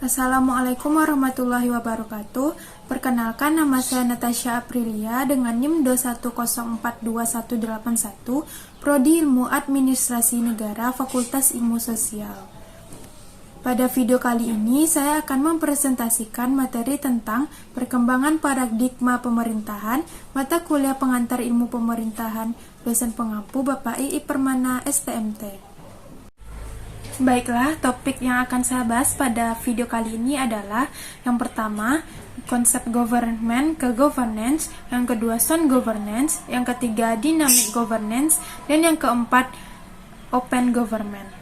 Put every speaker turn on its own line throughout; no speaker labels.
Assalamualaikum warahmatullahi wabarakatuh. Perkenalkan, nama saya Natasha Aprilia dengan NIM 210421181, Prodi Ilmu Administrasi Negara, Fakultas Ilmu Sosial. Pada video kali ini, saya akan mempresentasikan materi tentang perkembangan paradigma pemerintahan, mata kuliah pengantar ilmu pemerintahan, dosen pengampu Bapak I.I. Permana, STMT. Baiklah, topik yang akan saya bahas pada video kali ini adalah yang pertama, konsep government ke governance, yang kedua sound governance, yang ketiga dynamic governance, dan yang keempat open government.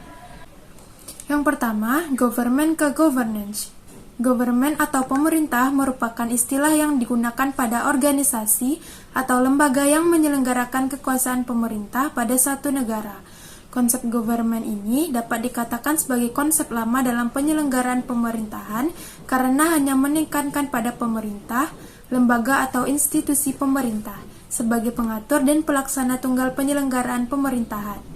Yang pertama, government ke governance. Government atau pemerintah merupakan istilah yang digunakan pada organisasi atau lembaga yang menyelenggarakan kekuasaan pemerintah pada suatu negara. Konsep government ini dapat dikatakan sebagai konsep lama dalam penyelenggaraan pemerintahan karena hanya menekankan pada pemerintah, lembaga atau institusi pemerintah sebagai pengatur dan pelaksana tunggal penyelenggaraan pemerintahan.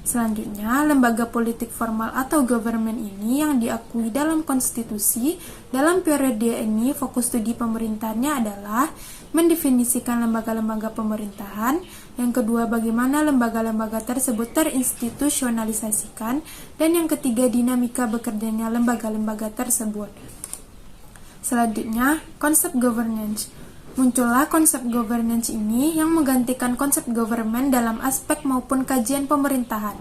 Selanjutnya, lembaga politik formal atau government ini yang diakui dalam konstitusi. Dalam periode ini, fokus studi pemerintahannya adalah mendefinisikan lembaga-lembaga pemerintahan. Yang kedua, bagaimana lembaga-lembaga tersebut terinstitusionalisasikan. Dan yang ketiga, dinamika bekerjanya lembaga-lembaga tersebut. Selanjutnya, konsep governance. Muncullah konsep governance ini yang menggantikan konsep government dalam aspek maupun kajian pemerintahan.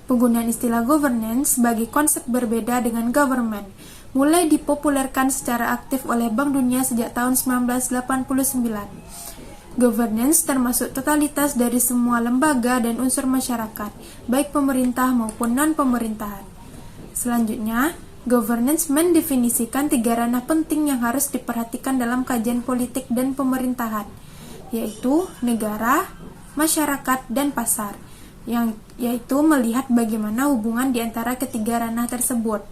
Penggunaan istilah governance sebagai konsep berbeda dengan government mulai dipopulerkan secara aktif oleh Bank Dunia sejak tahun 1989. Governance termasuk totalitas dari semua lembaga dan unsur masyarakat, baik pemerintah maupun non-pemerintahan. Selanjutnya, governance mendefinisikan tiga ranah penting yang harus diperhatikan dalam kajian politik dan pemerintahan, yaitu negara, masyarakat, dan pasar, yaitu melihat bagaimana hubungan di antara ketiga ranah tersebut.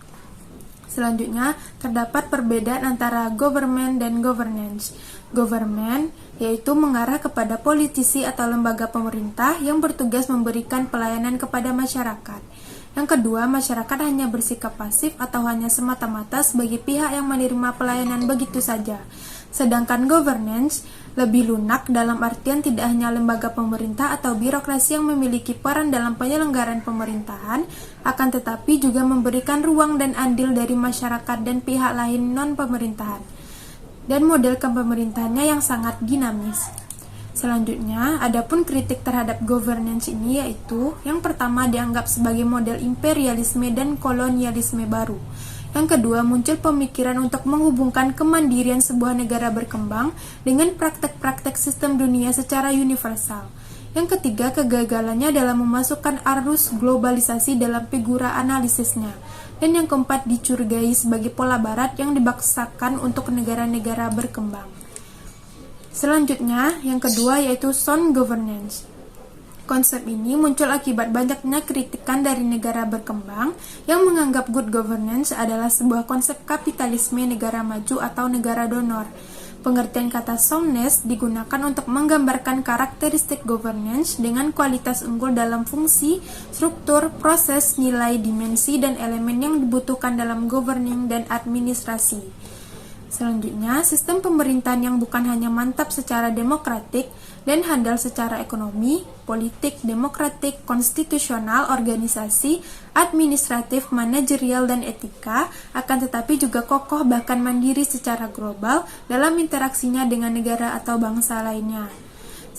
Selanjutnya, terdapat perbedaan antara government dan governance. Government yaitu mengarah kepada politisi atau lembaga pemerintah yang bertugas memberikan pelayanan kepada masyarakat. Yang kedua, masyarakat hanya bersikap pasif atau hanya semata-mata sebagai pihak yang menerima pelayanan begitu saja. Sedangkan governance lebih lunak dalam artian tidak hanya lembaga pemerintah atau birokrasi yang memiliki peran dalam penyelenggaraan pemerintahan, akan tetapi juga memberikan ruang dan andil dari masyarakat dan pihak lain non-pemerintahan. Dan model kepemerintahannya yang sangat dinamis. Selanjutnya, adapun kritik terhadap governance ini yaitu yang pertama dianggap sebagai model imperialisme dan kolonialisme baru. Yang kedua, muncul pemikiran untuk menghubungkan kemandirian sebuah negara berkembang dengan praktek-praktek sistem dunia secara universal. Yang ketiga, kegagalannya dalam memasukkan arus globalisasi dalam figura analisisnya. Dan yang keempat, dicurigai sebagai pola barat yang dipaksakan untuk negara-negara berkembang. Selanjutnya, yang kedua yaitu sound governance. Konsep ini muncul akibat banyaknya kritikan dari negara berkembang yang menganggap good governance adalah sebuah konsep kapitalisme negara maju atau negara donor. Pengertian kata soundness digunakan untuk menggambarkan karakteristik governance dengan kualitas unggul dalam fungsi, struktur, proses, nilai, dimensi, dan elemen yang dibutuhkan dalam governing dan administrasi. Selanjutnya, sistem pemerintahan yang bukan hanya mantap secara demokratik dan handal secara ekonomi, politik, demokratik, konstitusional, organisasi, administratif, manajerial, dan etika, akan tetapi juga kokoh bahkan mandiri secara global dalam interaksinya dengan negara atau bangsa lainnya.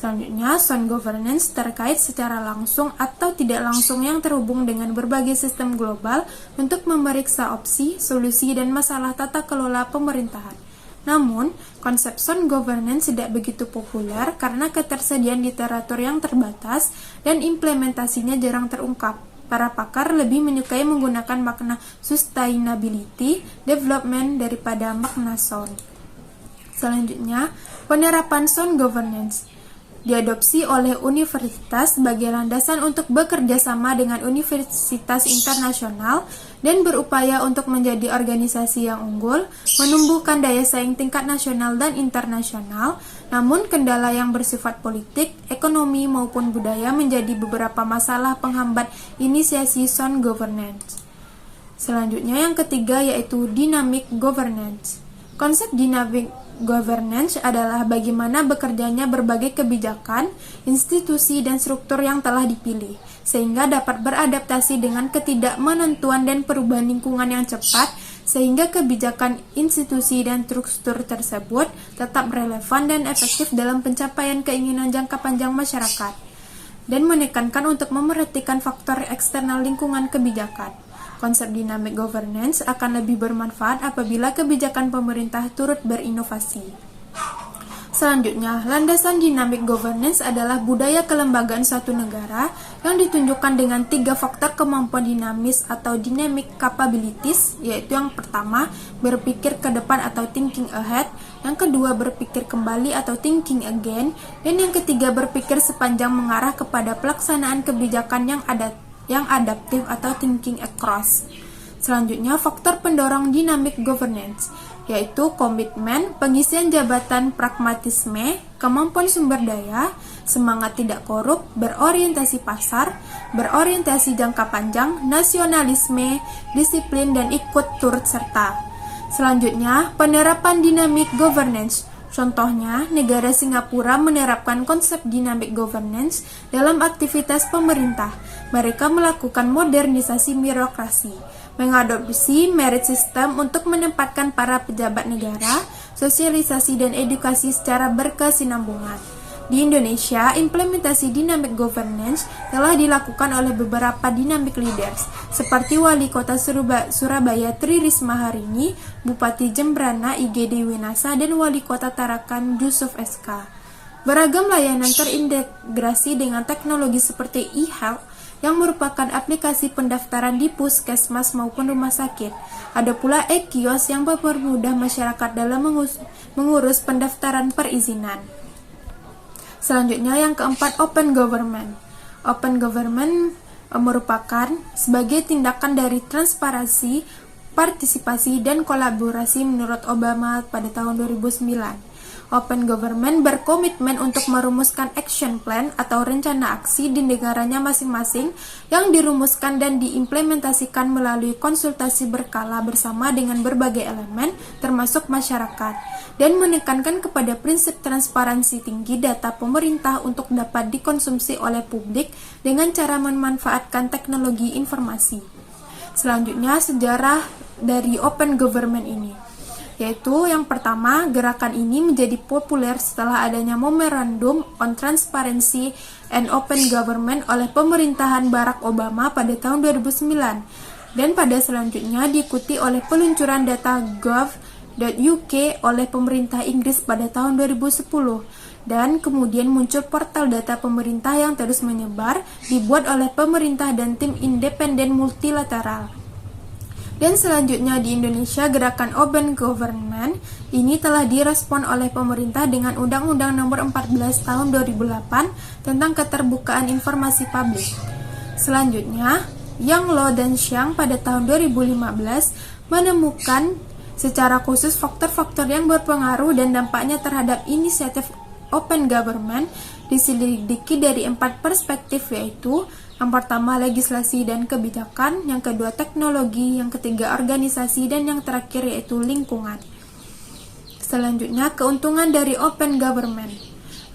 Selanjutnya, sound governance terkait secara langsung atau tidak langsung yang terhubung dengan berbagai sistem global untuk memeriksa opsi, solusi, dan masalah tata kelola pemerintahan. Namun, konsep sound governance tidak begitu populer karena ketersediaan literatur yang terbatas dan implementasinya jarang terungkap. Para pakar lebih menyukai menggunakan makna sustainability development daripada makna sound. Selanjutnya, penerapan sound governance diadopsi oleh universitas sebagai landasan untuk bekerja sama dengan universitas internasional dan berupaya untuk menjadi organisasi yang unggul, menumbuhkan daya saing tingkat nasional dan internasional. Namun, kendala yang bersifat politik, ekonomi, maupun budaya menjadi beberapa masalah penghambat inisiasi sound governance. Selanjutnya yang ketiga yaitu dynamic governance. Konsep dynamic governance adalah bagaimana bekerjanya berbagai kebijakan, institusi, dan struktur yang telah dipilih, sehingga dapat beradaptasi dengan ketidakmenentuan dan perubahan lingkungan yang cepat, sehingga kebijakan, institusi, dan struktur tersebut tetap relevan dan efektif dalam pencapaian keinginan jangka panjang masyarakat, dan menekankan untuk memerhatikan faktor eksternal lingkungan kebijakan. Konsep dynamic governance akan lebih bermanfaat apabila kebijakan pemerintah turut berinovasi. Selanjutnya, landasan dynamic governance adalah budaya kelembagaan suatu negara yang ditunjukkan dengan 3 faktor kemampuan dinamis atau dynamic capabilities, yaitu yang pertama, berpikir ke depan atau thinking ahead, yang kedua, berpikir kembali atau thinking again, dan yang ketiga, berpikir sepanjang mengarah kepada pelaksanaan kebijakan yang adaptif atau thinking across. Selanjutnya, faktor pendorong dynamic governance, yaitu komitmen, pengisian jabatan, pragmatisme, kemampuan sumber daya, semangat tidak korup, berorientasi pasar, berorientasi jangka panjang, nasionalisme, disiplin, dan ikut turut serta. Selanjutnya, penerapan dynamic governance. Contohnya, negara Singapura menerapkan konsep dynamic governance dalam aktivitas pemerintah. Mereka melakukan modernisasi birokrasi, mengadopsi merit system untuk menempatkan para pejabat negara, sosialisasi dan edukasi secara berkesinambungan. Di Indonesia, implementasi dynamic governance telah dilakukan oleh beberapa dynamic leaders, seperti Wali Kota Surabaya Tri Risma Harini, Bupati Jembrana IGD Winasa, dan Wali Kota Tarakan Yusuf SK. Beragam layanan terintegrasi dengan teknologi seperti e-health, yang merupakan aplikasi pendaftaran di puskesmas maupun rumah sakit. Ada pula e-kios yang mempermudah masyarakat dalam mengurus pendaftaran perizinan. Selanjutnya yang keempat, open government. Open government merupakan sebagai tindakan dari transparansi, partisipasi, dan kolaborasi menurut Obama pada tahun 2009. Open government berkomitmen untuk merumuskan action plan atau rencana aksi di negaranya masing-masing yang dirumuskan dan diimplementasikan melalui konsultasi berkala bersama dengan berbagai elemen termasuk masyarakat, dan menekankan kepada prinsip transparansi tinggi data pemerintah untuk dapat dikonsumsi oleh publik dengan cara memanfaatkan teknologi informasi. Selanjutnya, sejarah dari open government ini, yaitu yang pertama, gerakan ini menjadi populer setelah adanya Memorandum on Transparency and Open Government oleh pemerintahan Barack Obama pada tahun 2009, dan pada selanjutnya diikuti oleh peluncuran data gov.uk oleh pemerintah Inggris pada tahun 2010, dan kemudian muncul portal data pemerintah yang terus menyebar, dibuat oleh pemerintah dan tim independen multilateral. Dan selanjutnya di Indonesia, gerakan Open Government ini telah direspon oleh pemerintah dengan Undang-Undang Nomor 14 Tahun 2008 tentang keterbukaan informasi publik. Selanjutnya, Yang Lo dan Xiang pada tahun 2015 menemukan secara khusus faktor-faktor yang berpengaruh dan dampaknya terhadap inisiatif Open Government diselidiki dari 4 perspektif, yaitu yang pertama legislasi dan kebijakan, yang kedua teknologi, yang ketiga organisasi, dan yang terakhir yaitu lingkungan. Selanjutnya, keuntungan dari Open Government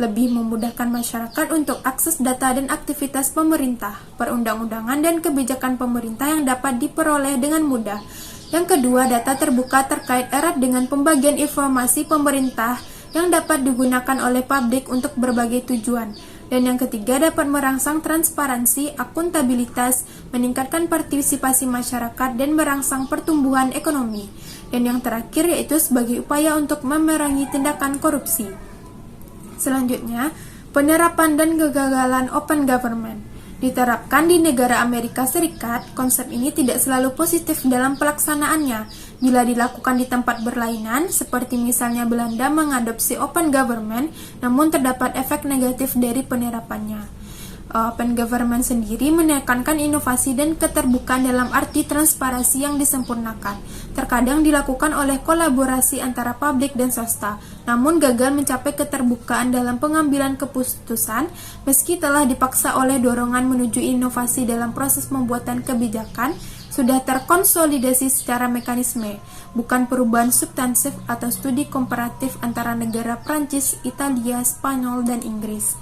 lebih memudahkan masyarakat untuk akses data dan aktivitas pemerintah, perundang-undangan, dan kebijakan pemerintah yang dapat diperoleh dengan mudah. Yang kedua, data terbuka terkait erat dengan pembagian informasi pemerintah yang dapat digunakan oleh publik untuk berbagai tujuan. Dan yang ketiga, dapat merangsang transparansi, akuntabilitas, meningkatkan partisipasi masyarakat, dan merangsang pertumbuhan ekonomi. Dan yang terakhir yaitu sebagai upaya untuk memerangi tindakan korupsi. Selanjutnya, penerapan dan kegagalan Open Government. Diterapkan di negara Amerika Serikat, konsep ini tidak selalu positif dalam pelaksanaannya. Bila dilakukan di tempat berlainan, seperti misalnya Belanda mengadopsi Open Government, namun terdapat efek negatif dari penerapannya. Open Government sendiri menekankan inovasi dan keterbukaan dalam arti transparansi yang disempurnakan. Terkadang dilakukan oleh kolaborasi antara publik dan swasta, namun gagal mencapai keterbukaan dalam pengambilan keputusan meski telah dipaksa oleh dorongan menuju inovasi dalam proses pembuatan kebijakan, sudah terkonsolidasi secara mekanisme, bukan perubahan substansif atau studi komparatif antara negara Prancis, Italia, Spanyol, dan Inggris.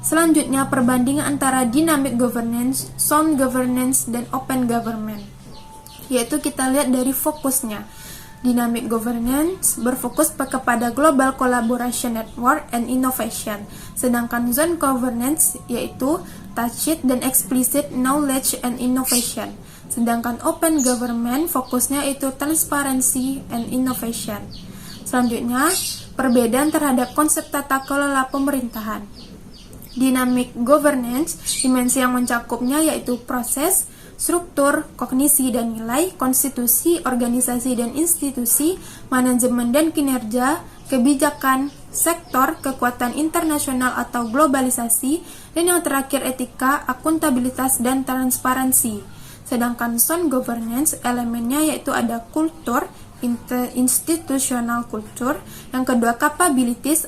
Selanjutnya, perbandingan antara dynamic governance, sound governance, dan open government. Yaitu kita lihat dari fokusnya. Dynamic governance berfokus kepada global collaboration network and innovation, sedangkan zone governance yaitu tacit dan explicit knowledge and innovation, sedangkan open government fokusnya itu transparency and innovation. Selanjutnya, perbedaan terhadap konsep tata kelola pemerintahan. Dynamic governance, dimensi yang mencakupnya yaitu proses, struktur, kognisi dan nilai, konstitusi, organisasi dan institusi, manajemen dan kinerja, kebijakan, sektor, kekuatan internasional atau globalisasi, dan yang terakhir etika, akuntabilitas, dan transparansi. Sedangkan sound governance, elemennya yaitu ada kultur, institutional culture, yang kedua capabilities,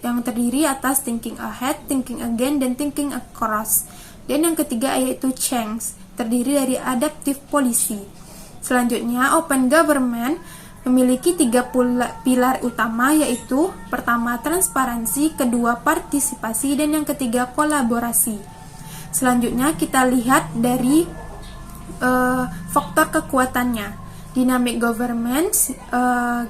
yang terdiri atas thinking ahead, thinking again, dan thinking across. Dan yang ketiga yaitu change, terdiri dari adaptive policy. Selanjutnya, open government memiliki 3 pilar utama yaitu pertama transparansi, kedua partisipasi, dan yang ketiga kolaborasi. Selanjutnya kita lihat dari faktor kekuatannya. Dynamic government,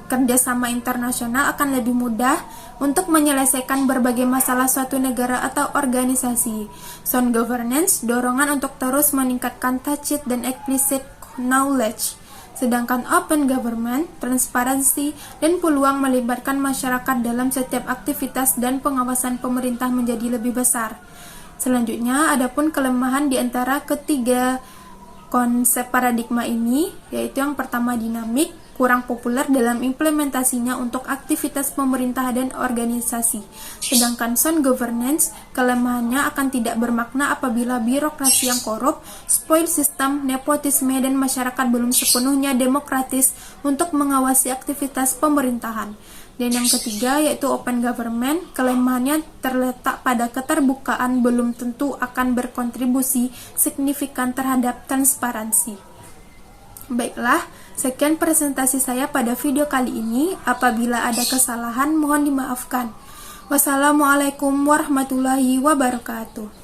kerjasama internasional akan lebih mudah untuk menyelesaikan berbagai masalah suatu negara atau organisasi. Sound governance, dorongan untuk terus meningkatkan tacit dan explicit knowledge. Sedangkan open government, transparansi, dan peluang melibatkan masyarakat dalam setiap aktivitas dan pengawasan pemerintah menjadi lebih besar. Selanjutnya, adapun kelemahan di antara ketiga konsep paradigma ini, yaitu yang pertama dinamik, kurang populer dalam implementasinya untuk aktivitas pemerintah dan organisasi. Sedangkan sound governance, kelemahannya akan tidak bermakna apabila birokrasi yang korup, spoil sistem, nepotisme, dan masyarakat belum sepenuhnya demokratis untuk mengawasi aktivitas pemerintahan. Dan yang ketiga yaitu open government, kelemahannya terletak pada keterbukaan belum tentu akan berkontribusi signifikan terhadap transparansi. Baiklah, sekian presentasi saya pada video kali ini. Apabila ada kesalahan mohon dimaafkan. Wassalamualaikum warahmatullahi wabarakatuh.